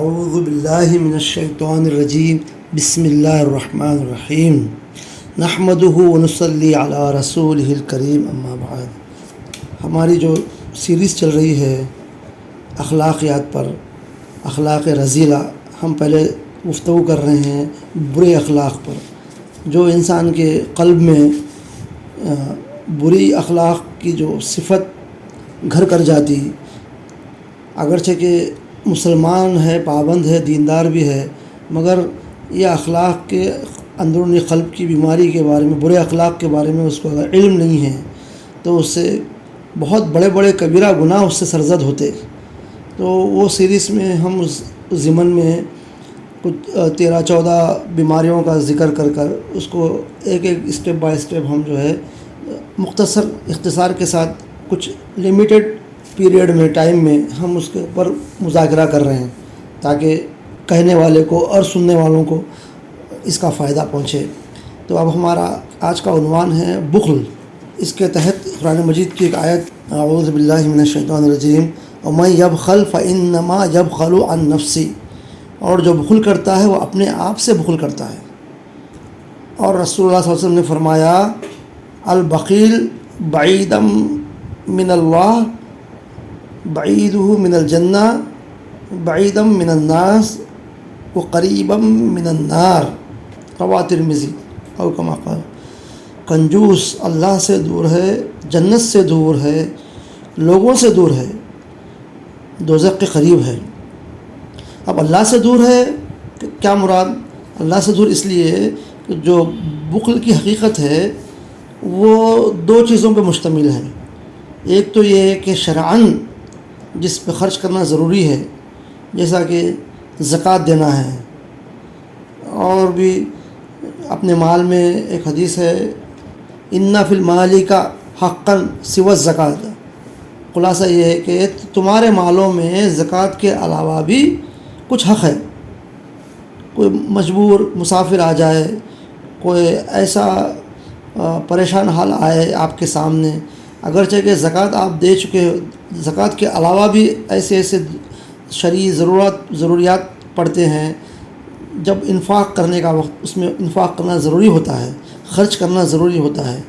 اعوذ باللہ من الشیطان الرجیم بسم اللہ الرحمن الرحیم نحمدہ ونصلی علی رسولہ الکریم اما بعد۔ ہماری جو سیریز چل رہی ہے اخلاقیات پر، اخلاق رذیلہ، ہم پہلے گفتگو کر رہے ہیں برے اخلاق پر، جو انسان کے قلب میں بری اخلاق کی جو صفت گھر کر جاتی، اگرچہ کہ مسلمان ہے، پابند ہے، دیندار بھی ہے، مگر یہ اخلاق کے اندرونی قلب کی بیماری کے بارے میں، برے اخلاق کے بارے میں اس کو اگر علم نہیں ہے تو اس سے بہت بڑے بڑے کبیرہ گناہ اس سے سرزد ہوتے۔ تو وہ سیریز میں ہم اس ضمن میں کچھ 13-14 بیماریوں کا ذکر کر اس کو ایک ایک اسٹیپ بائی اسٹیپ ہم جو ہے اختصار کے ساتھ کچھ لمیٹڈ پیریڈ میں، ٹائم میں ہم اس کے اوپر مذاکرہ کر رہے ہیں تاکہ کہنے والے کو اور سننے والوں کو اس کا فائدہ پہنچے۔ تو اب ہمارا آج کا عنوان ہے بخل۔ اس کے تحت قرآن مجید کی ایک آیت، اعوذ باللہ من الشیطان الرجیم ومن یبخل فانما یبخل عن نفسہ، اور جو بخل کرتا ہے وہ اپنے آپ سے بخل کرتا ہے۔ اور رسول اللہ صلی اللہ علیہ وسلم نے فرمایا البخیل بعیدا من اللہ بعیدہ من الجنہ بعیدا من الناس وقریبا من النار، رواہ ترمذی او کما قال۔ کنجوس اللہ سے دور ہے، جنت سے دور ہے، لوگوں سے دور ہے، دوزخ کے قریب ہے۔ اب اللہ سے دور ہے کیا مراد؟ اللہ سے دور اس لیے کہ جو بخل کی حقیقت ہے وہ دو چیزوں پہ مشتمل ہے۔ ایک تو یہ کہ شرعاً جس پہ خرچ کرنا ضروری ہے، جیسا کہ زکوٰۃ دینا ہے، اور بھی اپنے مال میں ایک حدیث ہے ان فی المال کا حقا سوى الزکوٰۃ، خلاصہ یہ ہے کہ تمہارے مالوں میں زکوٰۃ کے علاوہ بھی کچھ حق ہے۔ کوئی مجبور مسافر آ جائے، کوئی ایسا پریشان حال آئے آپ کے سامنے، اگرچہ کہ زکوٰۃ آپ دے چکے ہو، زکوٰۃ کے علاوہ بھی ایسے شرعی ضروریات پڑتے ہیں، جب انفاق کرنے کا وقت اس میں انفاق کرنا ضروری ہوتا ہے، خرچ کرنا ضروری ہوتا ہے،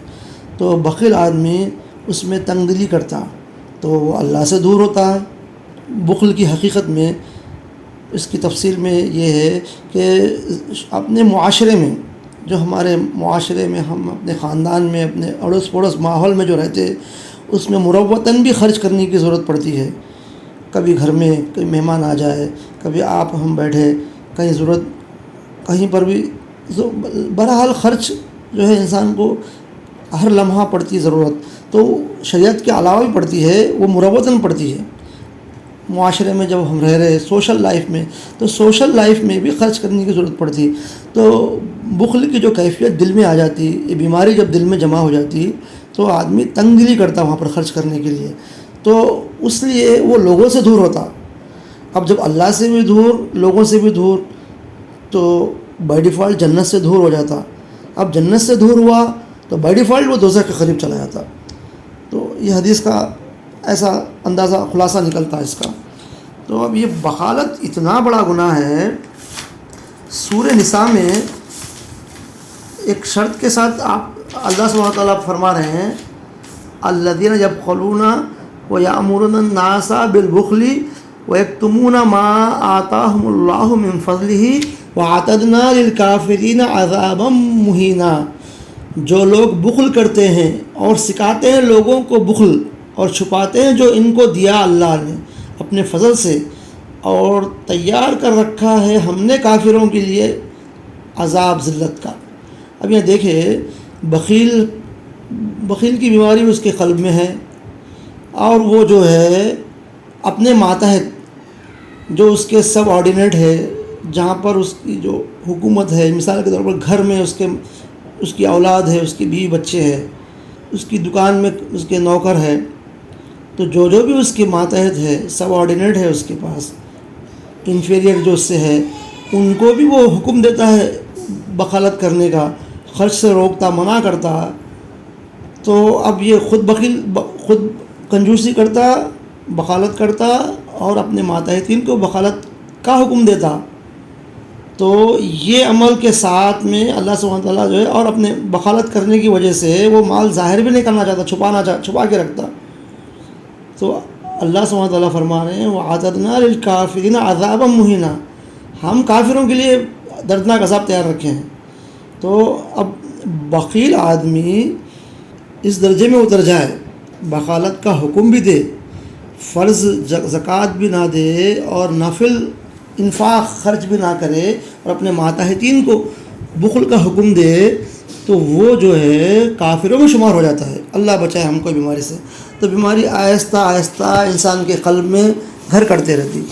تو بخیل آدمی اس میں تنگ دلی کرتا تو وہ اللہ سے دور ہوتا ہے۔ بخل کی حقیقت میں اس کی تفصیل میں یہ ہے کہ اپنے معاشرے میں، جو ہمارے معاشرے میں ہم اپنے خاندان میں، اپنے اڑوس پڑوس ماحول میں جو رہتے، اس میں مروتاً بھی خرچ کرنے کی ضرورت پڑتی ہے۔ کبھی گھر میں کوئی مہمان آ جائے، کبھی آپ ہم بیٹھے، کہیں ضرورت کہیں پر بھی، بہرحال خرچ جو ہے انسان کو ہر لمحہ پڑتی ضرورت، تو شریعت کے علاوہ بھی پڑتی ہے، وہ مروتاً پڑتی ہے۔ معاشرے میں جب ہم رہ رہے سوشل لائف میں، تو سوشل لائف میں بھی خرچ کرنے کی ضرورت پڑتی۔ تو بخل کی جو کیفیت دل میں آ جاتی، یہ بیماری جب دل میں جمع ہو جاتی تو آدمی تنگ دلی کرتا وہاں پر خرچ کرنے کے لیے، تو اس لیے وہ لوگوں سے دور ہوتا۔ اب جب اللہ سے بھی دور، لوگوں سے بھی دور، تو بائی ڈیفالٹ جنت سے دور ہو جاتا۔ اب جنت سے دور ہوا تو بائی ڈیفالٹ وہ دوزخ کے قریب چلا جاتا۔ تو یہ حدیث کا ایسا اندازہ، خلاصہ نکلتا ہے اس کا۔ تو اب یہ بخالت اتنا بڑا گناہ ہے، سورہ نساء میں ایک شرط کے ساتھ آپ اللہ سبحانہ وتعالیٰ فرما رہے ہیں الذین یبخلون ویأمرون الناس بالبخل ویکتمون ما آتاہم اللہ من فضلہ واعتدنا للکافرین عذابا مہینا۔ جو لوگ بخل کرتے ہیں اور سکھاتے ہیں لوگوں کو بخل، اور چھپاتے ہیں جو ان کو دیا اللہ نے اپنے فضل سے، اور تیار کر رکھا ہے ہم نے کافروں کے لیے عذاب ذلت کا۔ اب یہ دیکھیں، بخیل کی بیماری اس کے قلب میں ہے، اور وہ جو ہے اپنے ماتحت، جو اس کے سب آرڈینیٹ ہے، جہاں پر اس کی جو حکومت ہے، مثال کے طور پر گھر میں اس کی اولاد ہے، اس کی بیوی بچے ہے، اس کی دکان میں اس کے نوکر ہے، تو جو بھی اس کے ماتحت ہے، سب آرڈینیٹ ہے اس کے پاس، انفیریئر جو اس سے ہے، ان کو بھی وہ حکم دیتا ہے بخالت کرنے کا، خرچ سے روکتا، منع کرتا۔ تو اب یہ خود کنجوسی کرتا، بخالت کرتا، اور اپنے ماتحتین کو بخالت کا حکم دیتا تو یہ عمل کے ساتھ میں اللہ سبحانہ تعالیٰ جو ہے اور اپنے بخالت کرنے کی وجہ سے وہ مال ظاہر بھی نہیں کرنا چاہتا، چھپا کے رکھتا. تو اللہ سبحانہ تعالیٰ فرما رہے ہیں وَأَعْتَدْنَا لِلْكَافِرِينَ عَذَابًا مُهِينًا، ہم کافروں کے لیے دردناک عذاب تیار رکھے ہیں. تو اب بخیل آدمی اس درجے میں اتر جائے، بخالت کا حکم بھی دے، فرض زکوٰۃ بھی نہ دے اور نفل انفاق خرچ بھی نہ کرے اور اپنے ماتحتین کو بخل کا حکم دے، تو وہ جو ہے کافروں میں شمار ہو جاتا ہے. اللہ بچائے ہم کو بیماری سے. تو بیماری آہستہ آہستہ انسان کے قلب میں گھر کرتے رہتی.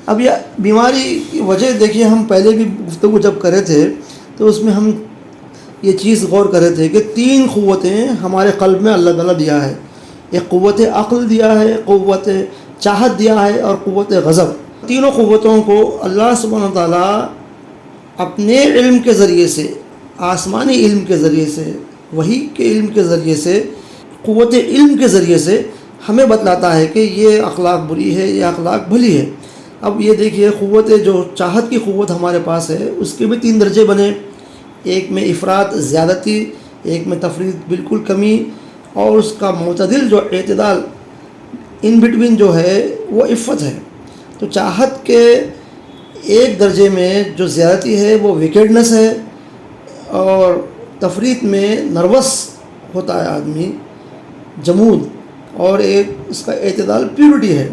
اب یہ بیماری کی وجہ دیکھیے، ہم پہلے بھی گفتگو جب کرے تھے تو اس میں ہم یہ چیز غور کرے تھے کہ 3 قوتیں ہمارے قلب میں اللہ تعالیٰ دیا ہے. ایک قوت عقل دیا ہے، قوت چاہت دیا ہے اور قوت غضب. تینوں قوتوں کو اللہ سبحانہ تعالیٰ اپنے علم کے ذریعے سے، آسمانی علم کے ذریعے سے، وحی کے علم کے ذریعے سے، قوت علم کے ذریعے سے ہمیں بتلاتا ہے کہ یہ اخلاق بری ہے، یہ اخلاق بھلی ہے. اب یہ دیکھیے قوت جو چاہت کی قوت ہمارے پاس ہے، اس کے بھی 3 درجے بنے. ایک میں افراط زیادتی، ایک میں تفریط بالکل کمی، اور اس کا معتدل جو اعتدال ان بٹوین جو ہے وہ عفت ہے. تو چاہت کے ایک درجے میں جو زیادتی ہے وہ ویکیڈنس ہے، اور تفریط میں نروس ہوتا ہے آدمی، جمود، اور ایک اس کا اعتدال پیورٹی ہے.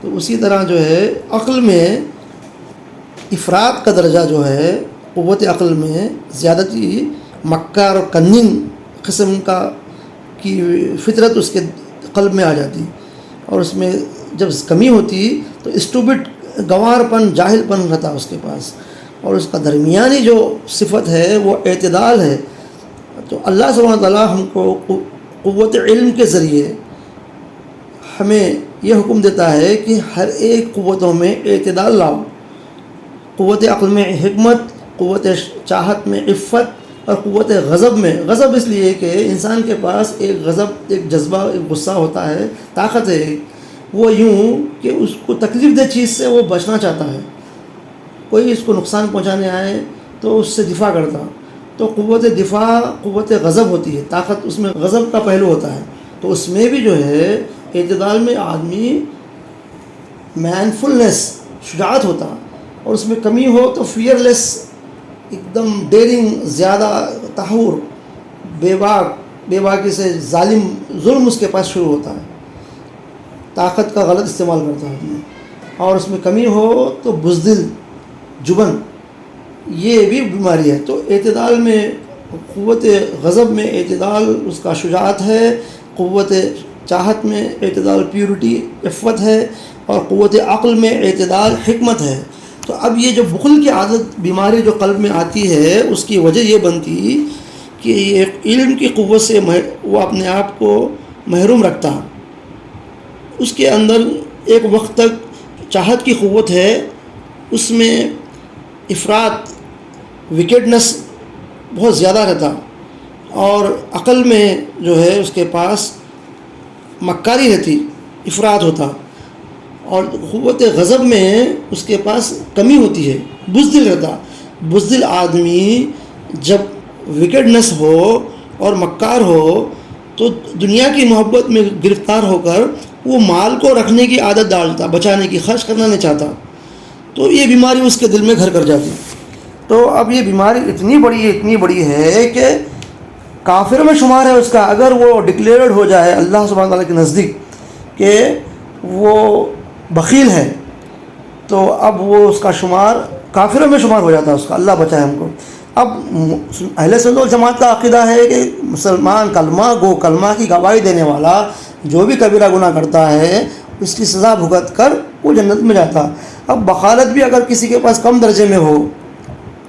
تو اسی طرح جو ہے عقل میں افراط کا درجہ جو ہے، قوت عقل میں زیادتی، مکار اور کننگ قسم کی فطرت اس کے قلب میں آ جاتی، اور اس میں جب کمی ہوتی تو اسٹوپڈ، گنوار پن، جاہل پن رہتا اس کے پاس. اور اس کا درمیانی جو صفت ہے وہ اعتدال ہے. تو اللہ سبحانہ تعالیٰ ہم کو قوت علم کے ذریعے ہمیں یہ حکم دیتا ہے کہ ہر ایک قوتوں میں اعتدال لاؤ. قوت عقل میں حکمت، قوت چاہت میں عفت، اور قوت غضب میں، غضب اس لیے کہ انسان کے پاس ایک غضب، ایک جذبہ، ایک غصہ ہوتا ہے، طاقت ہے، وہ یوں کہ اس کو تکلیف دہ چیز سے وہ بچنا چاہتا ہے. کوئی اس کو نقصان پہنچانے آئے تو اس سے دفاع کرتا. تو قوت دفاع قوت غضب ہوتی ہے، طاقت اس میں غضب کا پہلو ہوتا ہے. تو اس میں بھی جو ہے اعتدال میں آدمی مینفلنس، شجاعت ہوتا، اور اس میں کمی ہو تو فیئرلیس، ایک دم ڈیرنگ، زیادہ تہور، بے باکی سے ظلم اس کے پاس شروع ہوتا ہے، طاقت کا غلط استعمال کرتا ہے آدمی. اور اس میں کمی ہو تو بزدل، جبن، یہ بھی بیماری ہے. تو اعتدال میں، قوت غضب میں اعتدال اس کا شجاعت ہے، قوت چاہت میں اعتدال پیورٹی، عفت ہے، اور قوت عقل میں اعتدال حکمت ہے. تو اب یہ جو بخل کی عادت، بیماری جو قلب میں آتی ہے، اس کی وجہ یہ بنتی کہ یہ علم کی قوت سے وہ اپنے آپ کو محروم رکھتا. اس کے اندر ایک وقت تک چاہت کی قوت ہے، اس میں افراط، وکیڈنس بہت زیادہ رہتا، اور عقل میں جو ہے اس کے پاس مکاری رہتی، افراط ہوتا. اور قوت غضب میں اس کے پاس کمی ہوتی ہے، بزدل رہتا. بزدل آدمی جب وکیڈنس ہو اور مکار ہو تو دنیا کی محبت میں گرفتار ہو کر وہ مال کو رکھنے کی عادت ڈالتا، بچانے کی، خرچ کرنا نہیں چاہتا. تو یہ بیماری اس کے دل میں گھر کر جاتی. تو اب یہ بیماری اتنی بڑی ہے کہ کافر میں شمار ہے اس کا. اگر وہ ڈکلیئرڈ ہو جائے اللہ سبحانہ تعالیٰ کے نزدیک کہ وہ بخیل ہے، تو اب وہ اس کا شمار کافروں میں شمار ہو جاتا ہے اس کا. اللہ بچائے ہم کو. اب اہل سنت والجماعت کا عقیدہ ہے کہ مسلمان کلمہ کی گواہی دینے والا جو بھی کبیرہ گناہ کرتا ہے اس کی سزا بھگت کر وہ جنت میں جاتا. اب بخالت بھی اگر کسی کے پاس کم درجے میں ہو،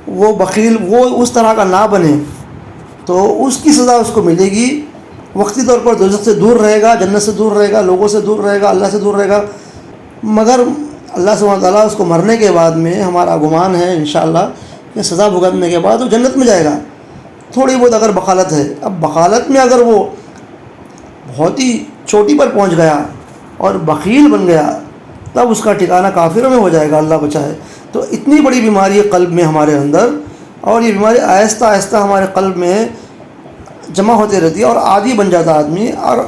وہ بخیل، وہ اس طرح کا نہ بنے، تو اس کی سزا اس کو ملے گی. وقتی طور پر دوزخ سے دور رہے گا، جنت سے دور رہے گا، لوگوں سے دور رہے گا، اللہ سے دور رہے گا. مگر اللہ سبحانہ تعالیٰ اس کو مرنے کے بعد میں، ہمارا گمان ہے انشاءاللہ کہ سزا بھگتنے کے بعد وہ جنت میں جائے گا. تھوڑی بہت اگر بخالت ہے. اب بخالت میں اگر وہ بہت ہی چوٹی پر پہنچ گیا اور بخیل بن گیا تب اس کا ٹھکانہ کافروں میں ہو جائے گا، اللہ بچائے۔ تو اتنی بڑی بیماری ہے قلب میں ہمارے اندر، اور یہ بیماری آہستہ آہستہ ہمارے قلب میں جمع ہوتے رہتی ہے اور عادی بن جاتا آدمی۔ اور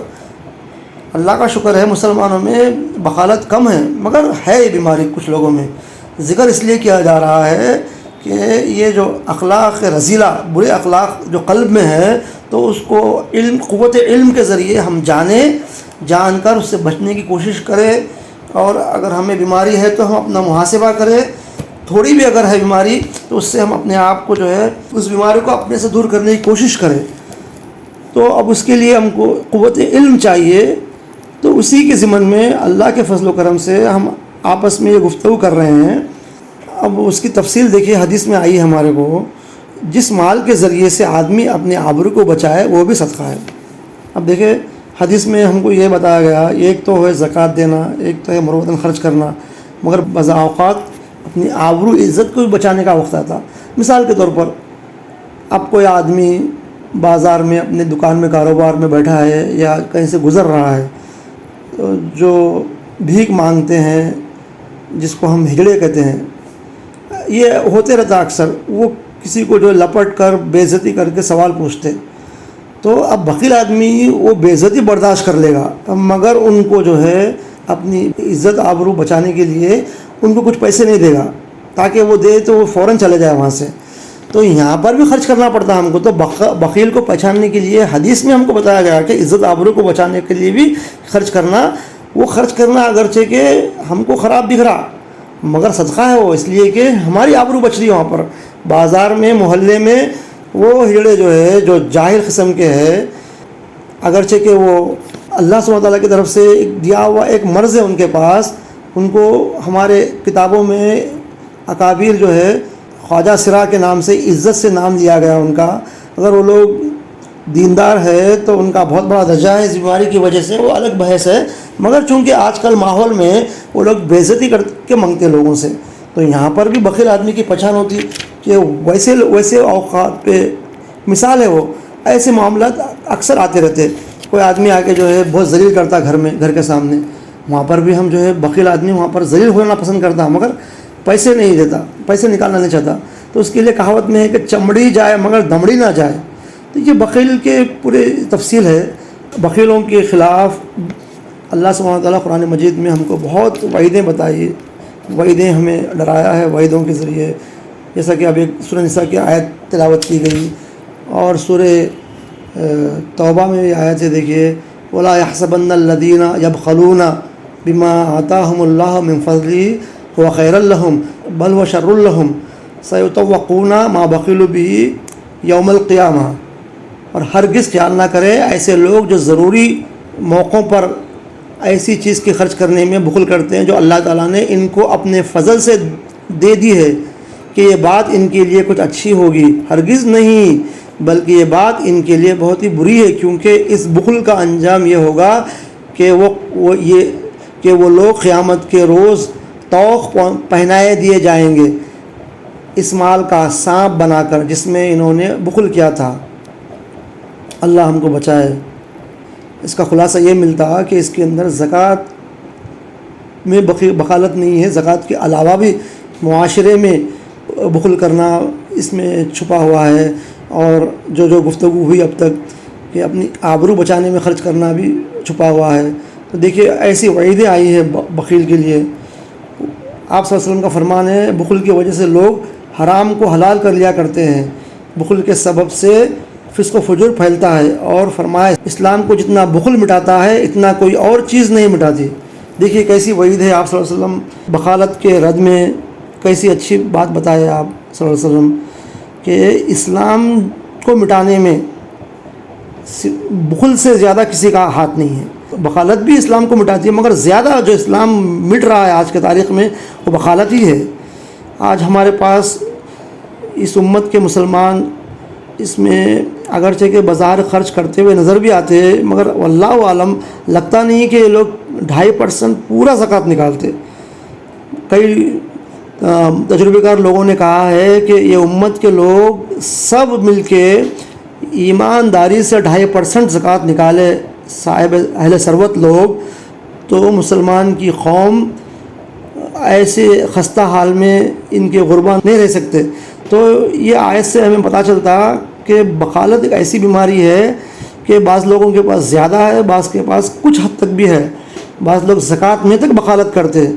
اللہ کا شکر ہے مسلمانوں میں بخالت کم ہے، مگر ہے یہ بیماری کچھ لوگوں میں۔ ذکر اس لیے کیا جا رہا ہے کہ یہ جو اخلاق رذیلہ، برے اخلاق جو قلب میں ہے، تو اس کو قوت علم کے ذریعے ہم جان کر اس سے بچنے کی کوشش کریں، اور اگر ہمیں بیماری ہے تو ہم اپنا محاسبہ کریں، تھوڑی بھی اگر ہے بیماری تو اس سے ہم اپنے آپ کو جو ہے اس بیماری کو اپنے سے دور کرنے کی کوشش کریں۔ تو اب اس کے لیے ہم کو قوت علم چاہیے۔ تو اسی کے ضمن میں اللہ کے فضل و کرم سے ہم آپس میں یہ گفتگو کر رہے ہیں۔ اب اس کی تفصیل دیکھیے، حدیث میں آئی ہمارے کو، جس مال کے ذریعے سے آدمی اپنے آبرو کو بچائے وہ بھی صدقہ ہے۔ اب دیکھیں حدیث میں ہم کو یہ بتایا گیا، ایک تو ہے زکوٰۃ دینا، ایک تو ہے مروتاً خرچ کرنا، مگر بعض اوقات اپنی آبرو عزت کو بھی بچانے کا وقت آتا۔ مثال کے طور پر اب کوئی آدمی بازار میں اپنے دکان میں کاروبار میں بیٹھا ہے یا کہیں سے گزر رہا ہے، جو بھیک مانگتے ہیں جس کو ہم ہجڑے کہتے ہیں، یہ ہوتے رہتا اکثر، وہ کسی کو جو لپٹ کر بے عزتی کر کے سوال پوچھتے، تو اب بخیل آدمی وہ بے عزتی برداشت کر لے گا، مگر ان کو جو ہے اپنی عزت آبرو بچانے کے لیے ان کو کچھ پیسے نہیں دے گا، تاکہ وہ دے تو وہ فوراً چلے جائے وہاں سے۔ تو یہاں پر بھی خرچ کرنا پڑتا ہے ہم کو۔ تو بخیل کو پہچاننے کے لیے حدیث میں ہم کو بتایا گیا کہ عزت آبرو کو بچانے کے لیے بھی خرچ کرنا، وہ خرچ کرنا اگرچہ کہ ہم کو خراب دکھ رہا مگر صدقہ ہے وہ، اس لیے کہ ہماری آبرو بچ رہی ہے۔ وہاں پر بازار میں محلے میں وہ ہجڑے جو ہے جو جاہل قسم کے ہے، اگرچہ کہ وہ اللہ سبحانہ تعالیٰ کی طرف سے دیا ہوا ایک مرض ہے ان کے پاس، ان کو ہمارے کتابوں میں اکابر جو ہے خواجہ سرا کے نام سے عزت سے نام لیا گیا ان کا۔ اگر وہ لوگ دیندار ہے تو ان کا بہت بڑا درجہ ہے، اس بیماری کی وجہ سے وہ الگ بحث ہے، مگر چونکہ آج کل ماحول میں وہ لوگ بے عزتی کر کے مانگتے لوگوں سے، تو یہاں پر بھی بخیل آدمی کی پہچان ہوتی کہ ویسے اوقات پہ مثال ہے، وہ ایسے معاملات اکثر آتے رہتے۔ کوئی آدمی آ کے جو ہے بہت ذلیل کرتا گھر کے سامنے، وہاں پر بھی ہم جو ہے بخیل آدمی وہاں پر ذلیل ہونا پسند کرتا مگر پیسے نہیں دیتا، پیسے نکالنا نہیں چاہتا، تو اس کے لیے کہاوت میں ہے کہ چمڑی جائے مگر دمڑی نہ جائے۔ تو یہ بخیل کے پورے تفصیل ہے۔ بخیلوں کے خلاف اللہ سبحانہ تعالیٰ قرآن مجید میں ہم کو بہت وعیدیں بتائی، وعیدیں ہمیں ڈرایا ہے وعیدوں کے ذریعے، جیسا کہ اب ایک سورہ نساء کی آیت تلاوت کی گئی، اور سورہ توبہ میں بھی آیت ہے، دیکھیے وَلَا يَحْسَبَنَّ الَّذِينَ يَبْخَلُونَ بِمَا آتَاهُمُ اللَّهُ مِنْ فَضْلِهِ هُوَ خَيْرًا لَهُمْ بَلْ هُوَ شَرٌّ لَهُمْ سَيُطَوَّقُونَ مَا بَخِلُوا بِهِ يَوْمَ الْقِيَامَةِ۔ اور ہرگز خیال نہ کرے ایسے لوگ جو ضروری موقعوں پر ایسی چیز کی خرچ کرنے میں بخل کرتے ہیں جو اللہ تعالیٰ نے ان کو اپنے فضل سے دے دی ہے، کہ یہ بات ان کے لیے کچھ اچھی ہوگی، ہرگز نہیں، بلکہ یہ بات ان کے لیے بہت ہی بری ہے، کیونکہ اس بخل کا انجام یہ ہوگا کہ وہ لوگ قیامت کے روز طوق پہنائے دیے جائیں گے اس مال کا سانپ بنا کر جس میں انہوں نے بخل کیا تھا۔ اللہ ہم کو بچائے۔ اس کا خلاصہ یہ ملتا کہ اس کے اندر زکوٰۃ میں بخالت نہیں ہے، زکوٰۃ کے علاوہ بھی معاشرے میں بخل کرنا اس میں چھپا ہوا ہے، اور جو گفتگو ہوئی اب تک کہ اپنی آبرو بچانے میں خرچ کرنا بھی چھپا ہوا ہے۔ تو دیکھیے ایسی وعیدیں آئی ہیں بخیل کے لیے۔ آپ صلی اللہ علیہ وسلم کا فرمان ہے، بخل کی وجہ سے لوگ حرام کو حلال کر لیا کرتے ہیں، بخل کے سبب سے فسق و فجور پھیلتا ہے، اور فرمایا اسلام کو جتنا بخل مٹاتا ہے اتنا کوئی اور چیز نہیں مٹاتی۔ دیکھیے کیسی وعید ہے، آپ صلی اللہ علیہ وسلم بخالت کے رد میں کیسی اچھی بات بتائے آپ صلی اللہ علیہ وسلم کہ اسلام کو مٹانے میں بخل سے زیادہ کسی کا ہاتھ نہیں ہے۔ بخالت بھی اسلام کو مٹاتی ہے، مگر زیادہ جو اسلام مٹ رہا ہے آج کے تاریخ میں وہ بخالت ہی ہے۔ آج ہمارے پاس اس امت کے مسلمان اس میں اگرچہ کہ بظاہر خرچ کرتے ہوئے نظر بھی آتے ہیں، مگر واللہ عالم لگتا نہیں کہ یہ لوگ 2.5% پورا زکوٰۃ نکالتے۔ کئی تجربے کار لوگوں نے کہا ہے کہ یہ امت کے لوگ سب مل کے ایمانداری سے 2.5% زکوٰۃ نکالے، صاحب اہل ثروت لوگ، تو مسلمان کی قوم ایسے خستہ حال میں ان کے غربا نہیں رہ سکتے۔ تو یہ آیت سے ہمیں پتہ چلتا کہ بخالت ایک ایسی بیماری ہے کہ بعض لوگوں کے پاس زیادہ ہے، بعض کے پاس کچھ حد تک بھی ہے، بعض لوگ زکوٰۃ میں تک بخالت کرتے ہیں۔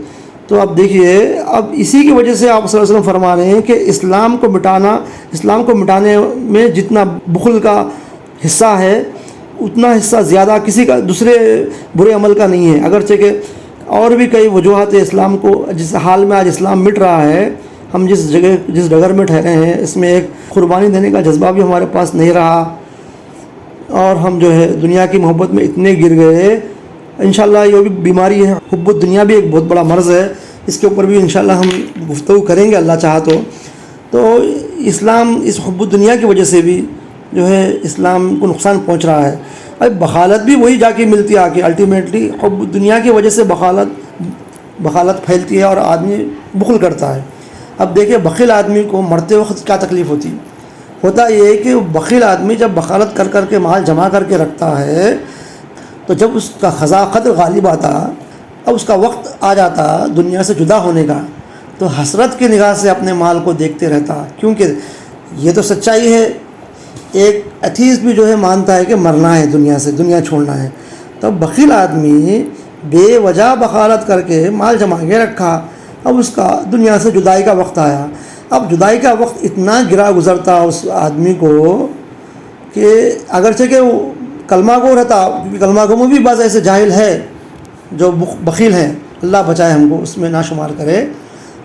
تو اب دیکھیے، اب اسی کی وجہ سے آپ صلی اللہ علیہ وسلم فرما رہے ہیں کہ اسلام کو مٹانے میں جتنا بخل کا حصہ ہے اتنا حصہ زیادہ کسی کا دوسرے برے عمل کا نہیں ہے۔ اگرچہ کہ اور بھی کئی وجوہات اسلام کو، جس حال میں آج اسلام مٹ رہا ہے، ہم جس ڈگر میں ٹھہرے ہیں اس میں ایک قربانی دینے کا جذبہ بھی ہمارے پاس نہیں رہا، اور ہم جو ہے دنیا کی محبت میں اتنے گر گئے۔ انشاءاللہ یہ بھی بیماری ہے، حب الدنیا بھی ایک بہت بڑا مرض ہے، اس کے اوپر بھی انشاءاللہ ہم گفتگو کریں گے اللہ چاہا تو اسلام اس حب الدنیا کی وجہ سے بھی جو ہے اسلام کو نقصان پہنچ رہا ہے۔ اب بخالت بھی وہی جا کے ملتی ہے آ کے، الٹیمیٹلی حب الدنیا کی وجہ سے بخالت پھیلتی ہے اور آدمی بخل کرتا ہے۔ اب دیکھیں بخیل آدمی کو مرتے وقت کیا تکلیف ہوتا یہ ہے کہ بخیل آدمی جب بخالت کر کے مال جمع کر کے رکھتا ہے تو جب اس کا قدر غالب آتا، اب اس کا وقت آ جاتا دنیا سے جدا ہونے کا، تو حسرت کی نگاہ سے اپنے مال کو دیکھتے رہتا، کیونکہ یہ تو سچائی ہے۔ ایک ایتھیسٹ بھی جو ہے مانتا ہے کہ مرنا ہے، دنیا چھوڑنا ہے۔ تو بخیل آدمی بے وجہ بخالت کر کے مال جما کے رکھا، اب اس کا دنیا سے جدائی کا وقت آیا۔ اب جدائی کا وقت اتنا گرا گزرتا اس آدمی کو کہ اگرچہ کہ وہ کلمہ گو رہتا، کیونکہ کلمہ گو میں بھی بعض ایسے جاہل ہے جو بخیل ہیں، اللہ بچائے ہم کو اس میں نہ شمار کرے،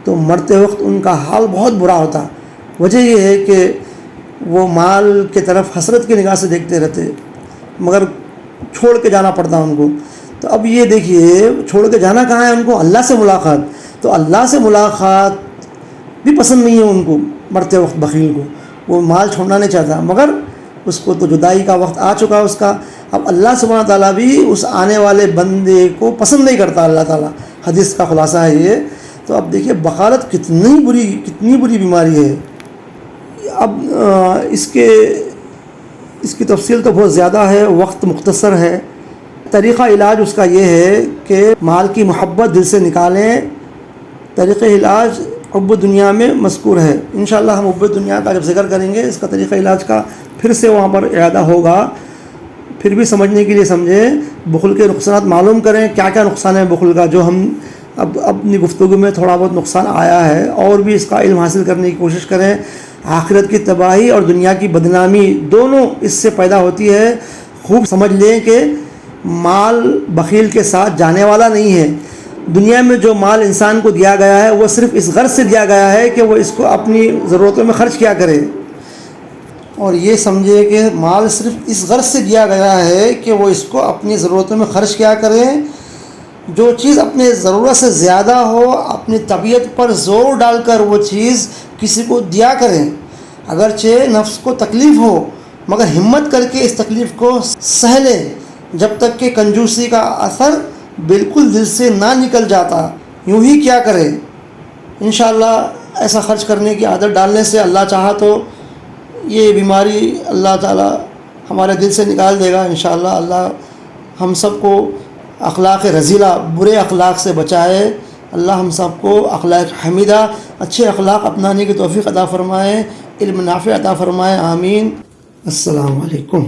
تو مرتے وقت ان کا حال بہت برا ہوتا۔ وجہ یہ ہے کہ وہ مال کی طرف حسرت کی نگاہ سے دیکھتے رہتے، مگر چھوڑ کے جانا پڑتا ان کو۔ تو اب یہ دیکھیے چھوڑ کے جانا کہاں ہے ان کو؟ اللہ سے ملاقات۔ تو اللہ سے ملاقات بھی پسند نہیں ہے ان کو، مرتے وقت بخیل کو، وہ مال چھوڑنا نہیں چاہتا، مگر اس کو تو جدائی کا وقت آ چکا اس کا۔ اب اللہ سبحانہ تعالیٰ بھی اس آنے والے بندے کو پسند نہیں کرتا، اللہ تعالیٰ، حدیث کا خلاصہ ہے یہ۔ تو اب دیکھیے بخالت کتنی بری بیماری ہے۔ اب اس کی تفصیل تو بہت زیادہ ہے، وقت مختصر ہے۔ طریقہ علاج اس کا یہ ہے کہ مال کی محبت دل سے نکالیں۔ طریقہ علاج حب دنیا میں مذکور ہے، انشاءاللہ ہم حب دنیا کا جب ذکر کریں گے اس کا طریقہ علاج کا پھر سے وہاں پر اعادہ ہوگا۔ پھر بھی سمجھنے کے لیے سمجھیں، بخل کے نقصانات معلوم کریں، کیا کیا نقصان ہے بخل کا، جو ہم اب اپنی گفتگو میں تھوڑا بہت نقصان آیا ہے، اور بھی اس کا علم حاصل کرنے کی کوشش کریں۔ آخرت کی تباہی اور دنیا کی بدنامی دونوں اس سے پیدا ہوتی ہے۔ خوب سمجھ لیں کہ مال بخیل کے ساتھ جانے والا نہیں ہے۔ دنیا میں جو مال انسان کو دیا گیا ہے وہ صرف اس غرض سے دیا گیا ہے کہ وہ اس کو اپنی ضرورتوں میں خرچ کیا کرے، اور یہ سمجھے کہ مال صرف اس غرض سے دیا گیا ہے کہ وہ اس کو اپنی ضرورتوں میں خرچ کیا کرے۔ جو چیز اپنے ضرورت سے زیادہ ہو، اپنی طبیعت پر زور ڈال کر وہ چیز کسی کو دیا کریں، اگرچہ نفس کو تکلیف ہو، مگر ہمت کر کے اس تکلیف کو سہ لیں جب تک کہ کنجوسی کا اثر بالکل دل سے نہ نکل جاتا۔ یوں ہی کیا کریں، انشاءاللہ ایسا خرچ کرنے کی عادت ڈالنے سے اللہ چاہا تو یہ بیماری اللہ تعالی ہمارے دل سے نکال دے گا انشاءاللہ۔ اللہ ہم سب کو اخلاق رذیلہ، برے اخلاق سے بچائے۔ اللہ ہم سب کو اخلاق حمیدہ، اچھے اخلاق اپنانے کی توفیق عطا فرمائے، علم نافع عطا فرمائے، آمین۔ السلام علیکم۔